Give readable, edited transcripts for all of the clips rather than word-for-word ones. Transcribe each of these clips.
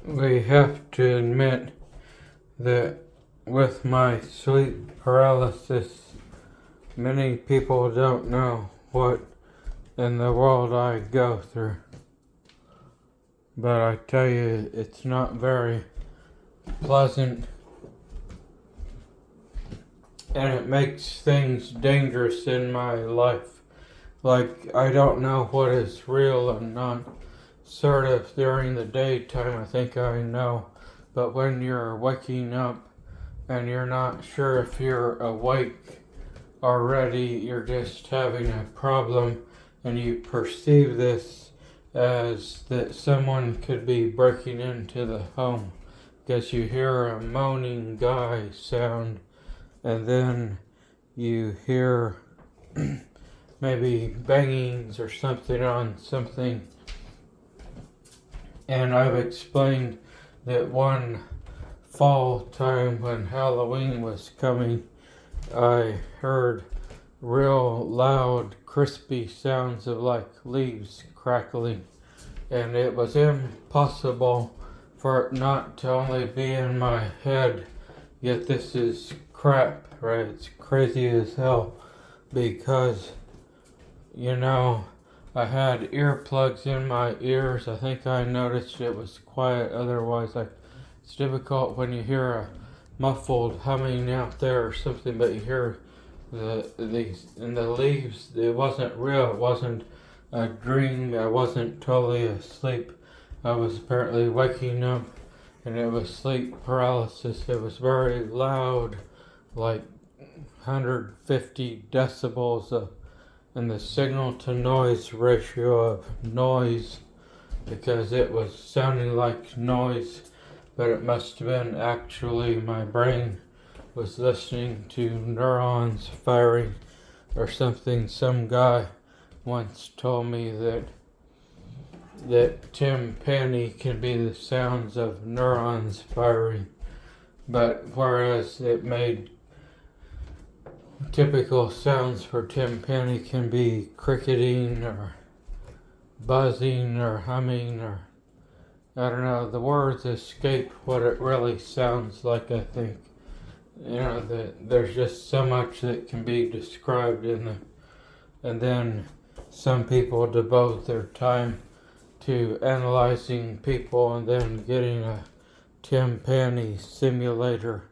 we have to admit that with my sleep paralysis, many people don't know what in the world I go through. But I tell you, it's not very pleasant, and it makes things dangerous in my life. Like, I don't know what is real and not. Sort of during the daytime, I think I know, but when you're waking up and you're not sure if you're awake already, you're just having a problem, and you perceive this as that someone could be breaking into the home, because you hear a moaning guy sound, and then you hear maybe bangings or something on something. And I've explained that one fall time when Halloween was coming, I heard real loud, crispy sounds of like leaves crackling. And it was impossible for it not to only be in my head. Yet this is crap, right? It's crazy as hell because, I had earplugs in my ears. I think I noticed it was quiet. Otherwise, it's difficult when you hear a muffled humming out there or something, but you hear the leaves. It wasn't real. It wasn't a dream. I wasn't totally asleep. I was apparently waking up, and it was sleep paralysis. It was very loud, like 150 decibels and the signal to noise ratio of noise, because it was sounding like noise, but it must have been actually my brain was listening to neurons firing or something. Some guy once told me that timpani can be the sounds of neurons firing, but whereas it made typical sounds for timpani can be cricketing or buzzing or humming, or I don't know, the words escape what it really sounds like. I think that there's just so much that can be described in them, and then some people devote their time to analyzing people and then getting a timpani simulator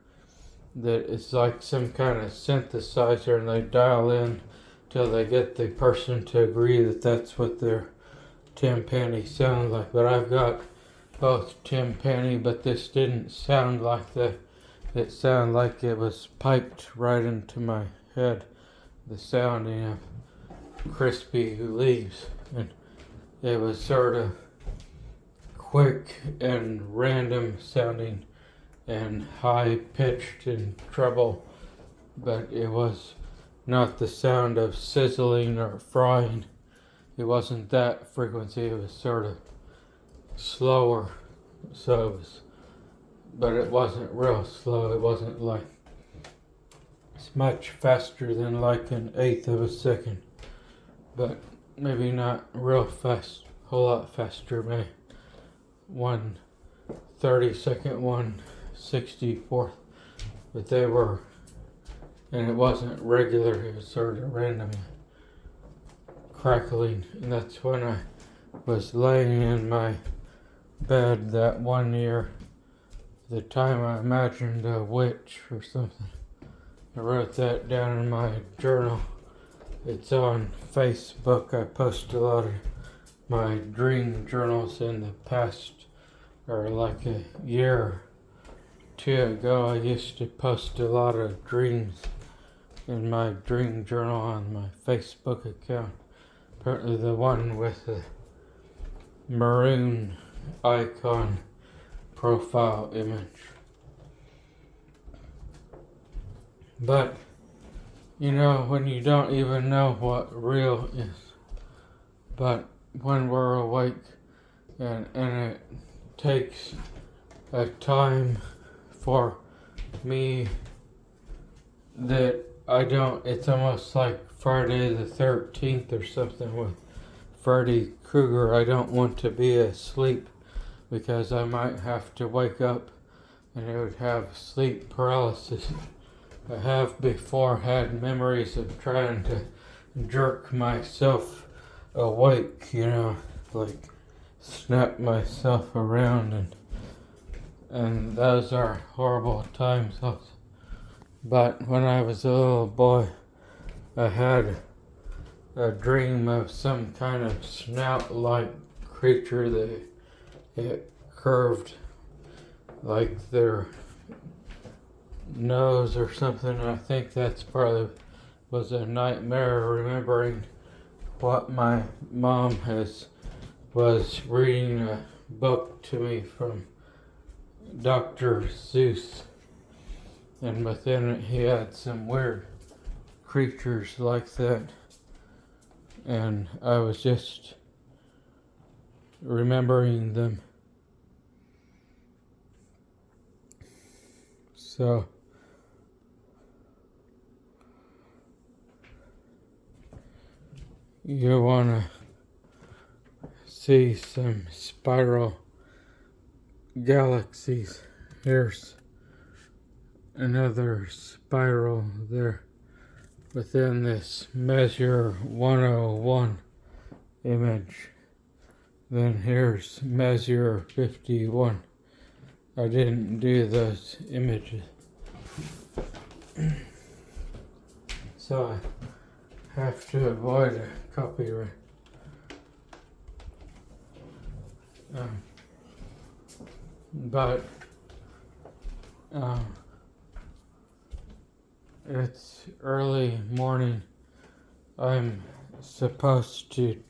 that is like some kind of synthesizer, and they dial in till they get the person to agree that that's what their timpani sounds like. But I've got both timpani, but this didn't sound like that. It sounded like it was piped right into my head, the sounding of crispy leaves, and it was sort of quick and random sounding and high pitched and treble, but it was not the sound of sizzling or frying. It wasn't that frequency. It was sort of slower, but it wasn't real slow. It wasn't like, it's much faster than like an eighth of a second, but maybe not real fast, a whole lot faster, maybe 1/32nd, 1/64th, but they were, and it wasn't regular, it was sort of random crackling. And that's when I was laying in my bed that one year, the time I imagined a witch or something. I wrote that down in my journal. It's on Facebook. I post a lot of my dream journals in the past, or like a year or two ago. I used to post a lot of dreams in my dream journal on my Facebook account. Apparently the one with the maroon icon profile image. But when you don't even know what real is, but when we're awake, and it takes a time for me that I don't, it's almost like Friday the 13th or something with Freddy Krueger. I don't want to be asleep because I might have to wake up and I would have sleep paralysis. I have before had memories of trying to jerk myself awake, like snap myself around, and those are horrible times also. But when I was a little boy, I had a dream of some kind of snout-like creature that it curved like their nose or something. I think that's probably was a nightmare, remembering what my mom was reading a book to me from Dr. Seuss, and within it he had some weird creatures like that, and I was just remembering them. So you want to see some spiral galaxies. Here's another spiral there within this measure 101 image. Then here's measure 51. I didn't do those images, so I have to avoid a copyright. But it's early morning. I'm supposed to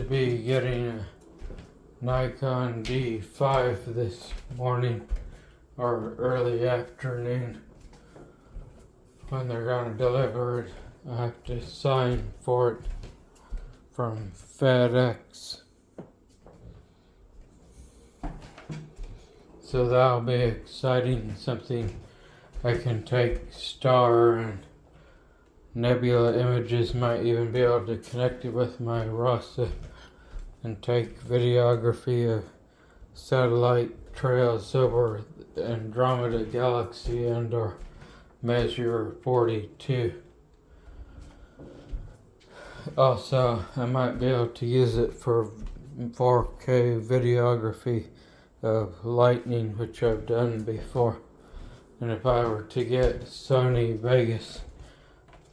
be getting a Nikon D5 this morning or early afternoon. When they're gonna deliver it, I have to sign for it from FedEx. So that'll be exciting, something I can take star and nebula images, might even be able to connect it with my ROSA and take videography of satellite trails over Andromeda Galaxy and or measure 42. Also, I might be able to use it for 4K videography of lightning, which I've done before. And if I were to get Sony Vegas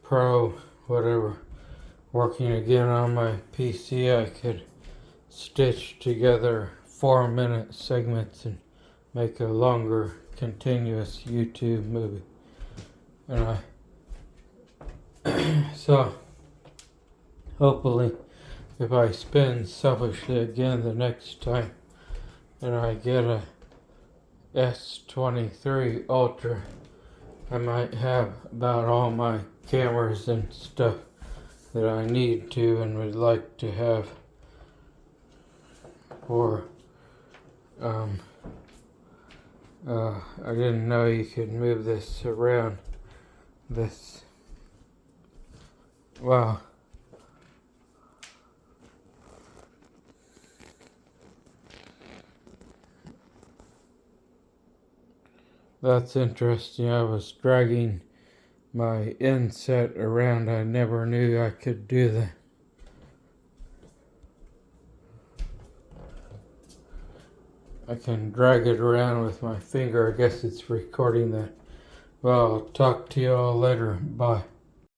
Pro, whatever, working again on my PC, I could stitch together 4-minute segments and make a longer continuous YouTube movie. And so hopefully if I spin selfishly again the next time and I get a S23 Ultra, I might have about all my cameras and stuff that I need to and would like to have for I didn't know you could move this around. Wow. That's interesting. I was dragging my inset around. I never knew I could do that. I can drag it around with my finger. I guess it's recording that. Well, I'll talk to you all later. Bye.